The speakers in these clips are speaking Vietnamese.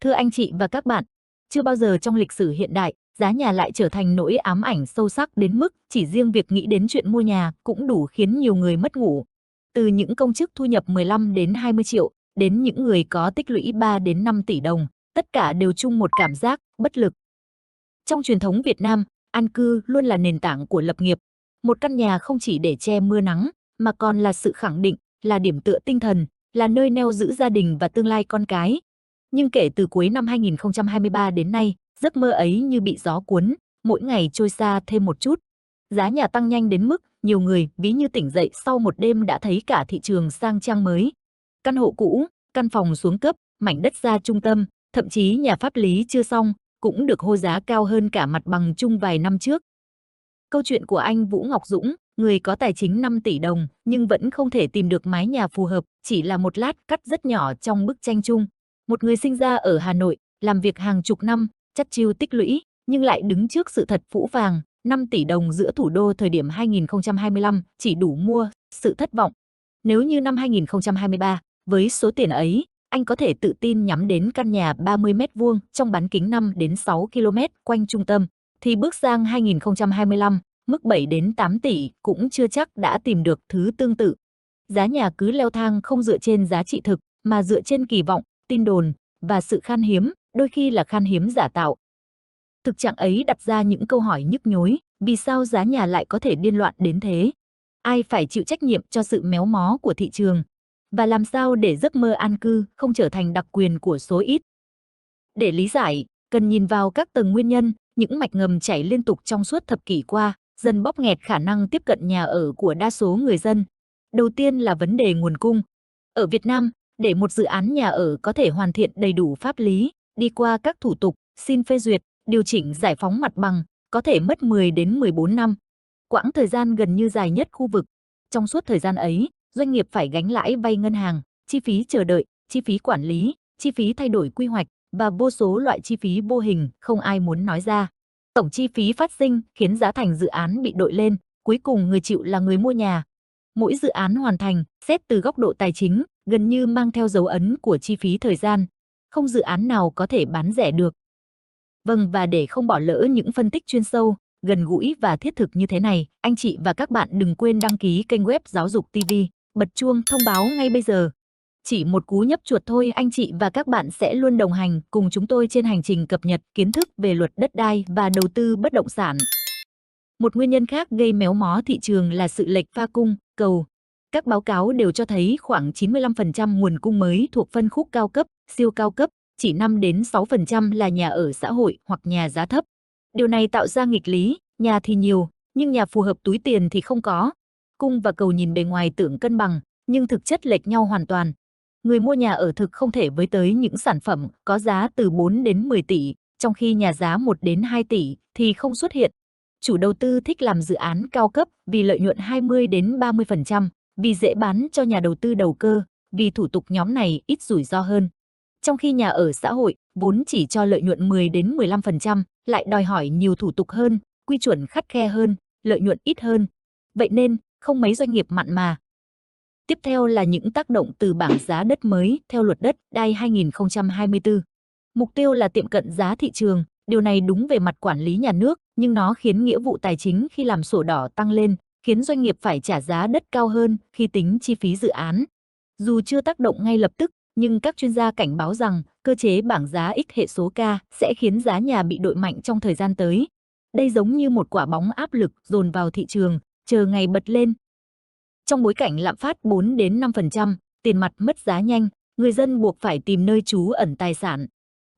Thưa anh chị và các bạn, chưa bao giờ trong lịch sử hiện đại, giá nhà lại trở thành nỗi ám ảnh sâu sắc đến mức chỉ riêng việc nghĩ đến chuyện mua nhà cũng đủ khiến nhiều người mất ngủ. Từ những công chức thu nhập 15 đến 20 triệu, đến những người có tích lũy 3 đến 5 tỷ đồng, tất cả đều chung một cảm giác bất lực. Trong truyền thống Việt Nam, an cư luôn là nền tảng của lập nghiệp. Một căn nhà không chỉ để che mưa nắng, mà còn là sự khẳng định, là điểm tựa tinh thần, là nơi neo giữ gia đình và tương lai con cái. Nhưng kể từ cuối năm 2023 đến nay, giấc mơ ấy như bị gió cuốn, mỗi ngày trôi xa thêm một chút. Giá nhà tăng nhanh đến mức nhiều người ví như tỉnh dậy sau một đêm đã thấy cả thị trường sang trang mới. Căn hộ cũ, căn phòng xuống cấp, mảnh đất ra trung tâm, thậm chí nhà pháp lý chưa xong, cũng được hô giá cao hơn cả mặt bằng chung vài năm trước. Câu chuyện của anh Vũ Ngọc Dũng, người có tài chính 5 tỷ đồng nhưng vẫn không thể tìm được mái nhà phù hợp, chỉ là một lát cắt rất nhỏ trong bức tranh chung. Một người sinh ra ở Hà Nội, làm việc hàng chục năm, chắt chiu tích lũy, nhưng lại đứng trước sự thật phũ phàng, 5 tỷ đồng giữa thủ đô thời điểm 2025 chỉ đủ mua sự thất vọng. Nếu như năm 2023, với số tiền ấy, anh có thể tự tin nhắm đến căn nhà 30 mét vuông trong bán kính 5 đến 6 km quanh trung tâm, thì bước sang 2025, mức 7 đến 8 tỷ cũng chưa chắc đã tìm được thứ tương tự. Giá nhà cứ leo thang không dựa trên giá trị thực, mà dựa trên kỳ vọng, tin đồn và sự khan hiếm, đôi khi là khan hiếm giả tạo. Thực trạng ấy đặt ra những câu hỏi nhức nhối, vì sao giá nhà lại có thể điên loạn đến thế? Ai phải chịu trách nhiệm cho sự méo mó của thị trường? Và làm sao để giấc mơ an cư không trở thành đặc quyền của số ít? Để lý giải, cần nhìn vào các tầng nguyên nhân, những mạch ngầm chảy liên tục trong suốt thập kỷ qua, dần bóp nghẹt khả năng tiếp cận nhà ở của đa số người dân. Đầu tiên là vấn đề nguồn cung. Ở Việt Nam, để một dự án nhà ở có thể hoàn thiện đầy đủ pháp lý, đi qua các thủ tục, xin phê duyệt, điều chỉnh giải phóng mặt bằng, có thể mất 10 đến 14 năm. Quãng thời gian gần như dài nhất khu vực. Trong suốt thời gian ấy, doanh nghiệp phải gánh lãi vay ngân hàng, chi phí chờ đợi, chi phí quản lý, chi phí thay đổi quy hoạch và vô số loại chi phí vô hình không ai muốn nói ra. Tổng chi phí phát sinh khiến giá thành dự án bị đội lên, cuối cùng người chịu là người mua nhà. Mỗi dự án hoàn thành, xét từ góc độ tài chính, gần như mang theo dấu ấn của chi phí thời gian. Không dự án nào có thể bán rẻ được. Vâng, và để không bỏ lỡ những phân tích chuyên sâu, gần gũi và thiết thực như thế này, anh chị và các bạn đừng quên đăng ký kênh web Giáo dục TV, bật chuông thông báo ngay bây giờ. Chỉ một cú nhấp chuột thôi, anh chị và các bạn sẽ luôn đồng hành cùng chúng tôi trên hành trình cập nhật kiến thức về luật đất đai và đầu tư bất động sản. Một nguyên nhân khác gây méo mó thị trường là sự lệch pha cung, cầu. Các báo cáo đều cho thấy khoảng 95% nguồn cung mới thuộc phân khúc cao cấp, siêu cao cấp, chỉ 5 đến 6% là nhà ở xã hội hoặc nhà giá thấp. Điều này tạo ra nghịch lý, nhà thì nhiều, nhưng nhà phù hợp túi tiền thì không có. Cung và cầu nhìn bề ngoài tưởng cân bằng, nhưng thực chất lệch nhau hoàn toàn. Người mua nhà ở thực không thể với tới những sản phẩm có giá từ 4 đến 10 tỷ, trong khi nhà giá 1 đến 2 tỷ thì không xuất hiện. Chủ đầu tư thích làm dự án cao cấp vì lợi nhuận 20 đến 30%, vì dễ bán cho nhà đầu tư đầu cơ, vì thủ tục nhóm này ít rủi ro hơn. Trong khi nhà ở xã hội vốn chỉ cho lợi nhuận 10 đến 15%, lại đòi hỏi nhiều thủ tục hơn, quy chuẩn khắt khe hơn, lợi nhuận ít hơn. Vậy nên, không mấy doanh nghiệp mặn mà. Tiếp theo là những tác động từ bảng giá đất mới theo luật đất đai 2024. Mục tiêu là tiệm cận giá thị trường, điều này đúng về mặt quản lý nhà nước, nhưng nó khiến nghĩa vụ tài chính khi làm sổ đỏ tăng lên, khiến doanh nghiệp phải trả giá đất cao hơn khi tính chi phí dự án. Dù chưa tác động ngay lập tức, nhưng các chuyên gia cảnh báo rằng cơ chế bảng giá x hệ số K sẽ khiến giá nhà bị đội mạnh trong thời gian tới. Đây giống như một quả bóng áp lực dồn vào thị trường, chờ ngày bật lên. Trong bối cảnh lạm phát 4 đến 5%, tiền mặt mất giá nhanh, người dân buộc phải tìm nơi trú ẩn tài sản.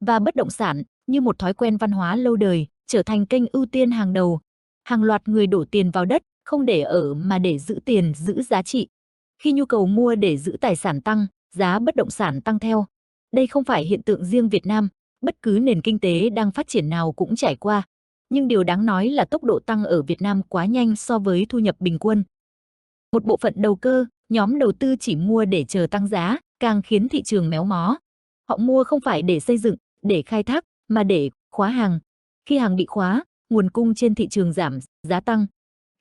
Và bất động sản, như một thói quen văn hóa lâu đời, trở thành kênh ưu tiên hàng đầu. Hàng loạt người đổ tiền vào đất, không để ở mà để giữ tiền, giữ giá trị. Khi nhu cầu mua để giữ tài sản tăng, giá bất động sản tăng theo. Đây không phải hiện tượng riêng Việt Nam, bất cứ nền kinh tế đang phát triển nào cũng trải qua. Nhưng điều đáng nói là tốc độ tăng ở Việt Nam quá nhanh so với thu nhập bình quân. Một bộ phận đầu cơ, nhóm đầu tư chỉ mua để chờ tăng giá, càng khiến thị trường méo mó. Họ mua không phải để xây dựng, để khai thác, mà để khóa hàng. Khi hàng bị khóa, nguồn cung trên thị trường giảm, giá tăng.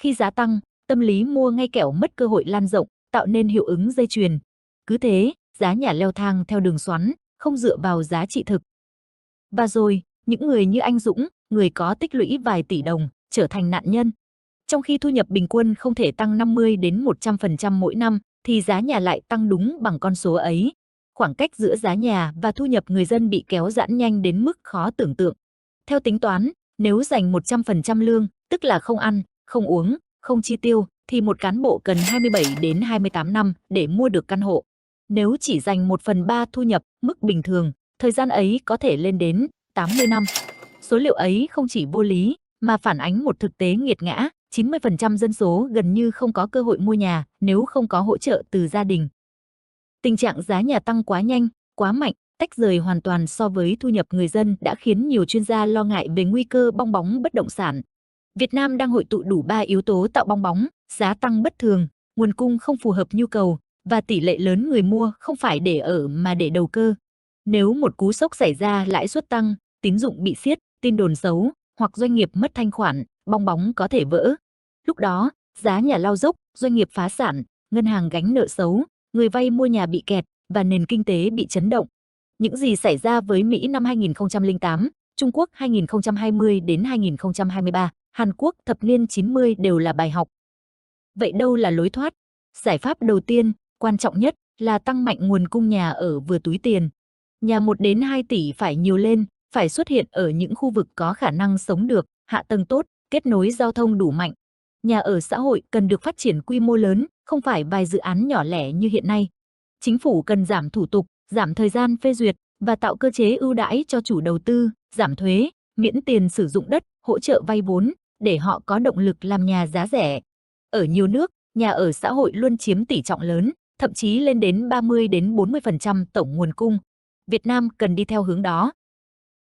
Khi giá tăng, tâm lý mua ngay kẻo mất cơ hội lan rộng, tạo nên hiệu ứng dây chuyền. Cứ thế, giá nhà leo thang theo đường xoắn, không dựa vào giá trị thực. Và rồi, những người như anh Dũng, người có tích lũy vài tỷ đồng, trở thành nạn nhân. Trong khi thu nhập bình quân không thể tăng 50 đến 100% mỗi năm, thì giá nhà lại tăng đúng bằng con số ấy. Khoảng cách giữa giá nhà và thu nhập người dân bị kéo giãn nhanh đến mức khó tưởng tượng. Theo tính toán, nếu dành 100% lương, tức là không ăn, không uống, không chi tiêu, thì một cán bộ cần 27 đến 28 năm để mua được căn hộ. Nếu chỉ dành 1/3 thu nhập, mức bình thường, thời gian ấy có thể lên đến 80 năm. Số liệu ấy không chỉ vô lý, mà phản ánh một thực tế nghiệt ngã, 90% dân số gần như không có cơ hội mua nhà nếu không có hỗ trợ từ gia đình. Tình trạng giá nhà tăng quá nhanh, quá mạnh, tách rời hoàn toàn so với thu nhập người dân đã khiến nhiều chuyên gia lo ngại về nguy cơ bong bóng bất động sản. Việt Nam đang hội tụ đủ 3 yếu tố tạo bong bóng: giá tăng bất thường, nguồn cung không phù hợp nhu cầu và tỷ lệ lớn người mua không phải để ở mà để đầu cơ. Nếu một cú sốc xảy ra, lãi suất tăng, tín dụng bị siết, tin đồn xấu hoặc doanh nghiệp mất thanh khoản, bong bóng có thể vỡ. Lúc đó, giá nhà lao dốc, doanh nghiệp phá sản, ngân hàng gánh nợ xấu, người vay mua nhà bị kẹt và nền kinh tế bị chấn động. Những gì xảy ra với Mỹ năm 2008, Trung Quốc 2020 đến 2023, Hàn Quốc thập niên 90 đều là bài học. Vậy đâu là lối thoát? Giải pháp đầu tiên, quan trọng nhất là tăng mạnh nguồn cung nhà ở vừa túi tiền. Nhà 1 đến 2 tỷ phải nhiều lên, phải xuất hiện ở những khu vực có khả năng sống được, hạ tầng tốt, kết nối giao thông đủ mạnh. Nhà ở xã hội cần được phát triển quy mô lớn, không phải vài dự án nhỏ lẻ như hiện nay. Chính phủ cần giảm thủ tục, giảm thời gian phê duyệt và tạo cơ chế ưu đãi cho chủ đầu tư, giảm thuế, miễn tiền sử dụng đất, hỗ trợ vay vốn để họ có động lực làm nhà giá rẻ. Ở nhiều nước, nhà ở xã hội luôn chiếm tỷ trọng lớn, thậm chí lên đến 30 đến 40% tổng nguồn cung. Việt Nam cần đi theo hướng đó.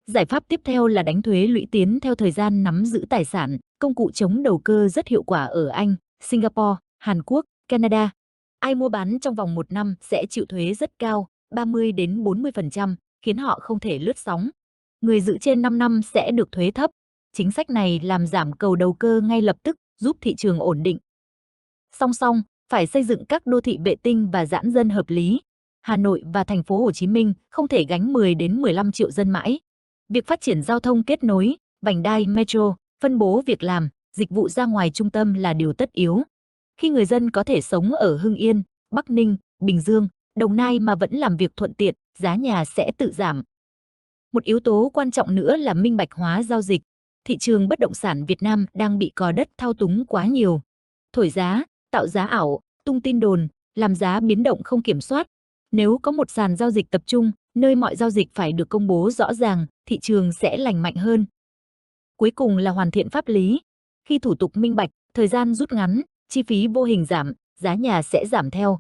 Giải pháp tiếp theo là đánh thuế lũy tiến theo thời gian nắm giữ tài sản, công cụ chống đầu cơ rất hiệu quả ở Anh, Singapore, Hàn Quốc, Canada. Ai mua bán trong vòng 1 năm sẽ chịu thuế rất cao, 30 đến 40%, khiến họ không thể lướt sóng. Người giữ trên 5 năm sẽ được thuế thấp. Chính sách này làm giảm cầu đầu cơ ngay lập tức, giúp thị trường ổn định. Song song, phải xây dựng các đô thị vệ tinh và giãn dân hợp lý. Hà Nội và thành phố Hồ Chí Minh không thể gánh 10 đến 15 triệu dân mãi. Việc phát triển giao thông kết nối, vành đai metro, phân bố việc làm, dịch vụ ra ngoài trung tâm là điều tất yếu. Khi người dân có thể sống ở Hưng Yên, Bắc Ninh, Bình Dương, Đồng Nai mà vẫn làm việc thuận tiện, giá nhà sẽ tự giảm. Một yếu tố quan trọng nữa là minh bạch hóa giao dịch. Thị trường bất động sản Việt Nam đang bị cò đất thao túng quá nhiều. Thổi giá, tạo giá ảo, tung tin đồn, làm giá biến động không kiểm soát. Nếu có một sàn giao dịch tập trung, nơi mọi giao dịch phải được công bố rõ ràng, thị trường sẽ lành mạnh hơn. Cuối cùng là hoàn thiện pháp lý. Khi thủ tục minh bạch, thời gian rút ngắn, chi phí vô hình giảm, giá nhà sẽ giảm theo.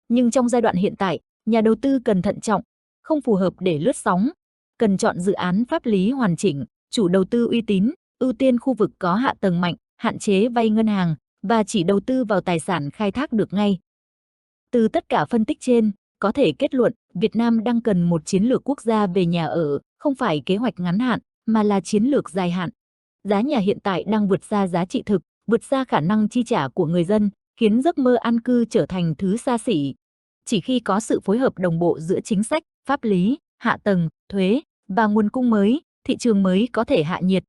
Nhưng trong giai đoạn hiện tại, nhà đầu tư cần thận trọng, không phù hợp để lướt sóng. Cần chọn dự án pháp lý hoàn chỉnh, chủ đầu tư uy tín, ưu tiên khu vực có hạ tầng mạnh, hạn chế vay ngân hàng và chỉ đầu tư vào tài sản khai thác được ngay. Từ tất cả phân tích trên, có thể kết luận Việt Nam đang cần một chiến lược quốc gia về nhà ở, không phải kế hoạch ngắn hạn, mà là chiến lược dài hạn. Giá nhà hiện tại đang vượt xa giá trị thực, vượt xa khả năng chi trả của người dân, khiến giấc mơ an cư trở thành thứ xa xỉ. Chỉ khi có sự phối hợp đồng bộ giữa chính sách, pháp lý, hạ tầng, thuế và nguồn cung mới, thị trường mới có thể hạ nhiệt.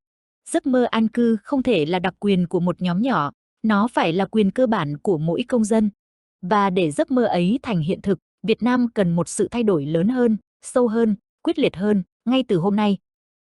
Giấc mơ an cư không thể là đặc quyền của một nhóm nhỏ, nó phải là quyền cơ bản của mỗi công dân. Và để giấc mơ ấy thành hiện thực, Việt Nam cần một sự thay đổi lớn hơn, sâu hơn, quyết liệt hơn, ngay từ hôm nay.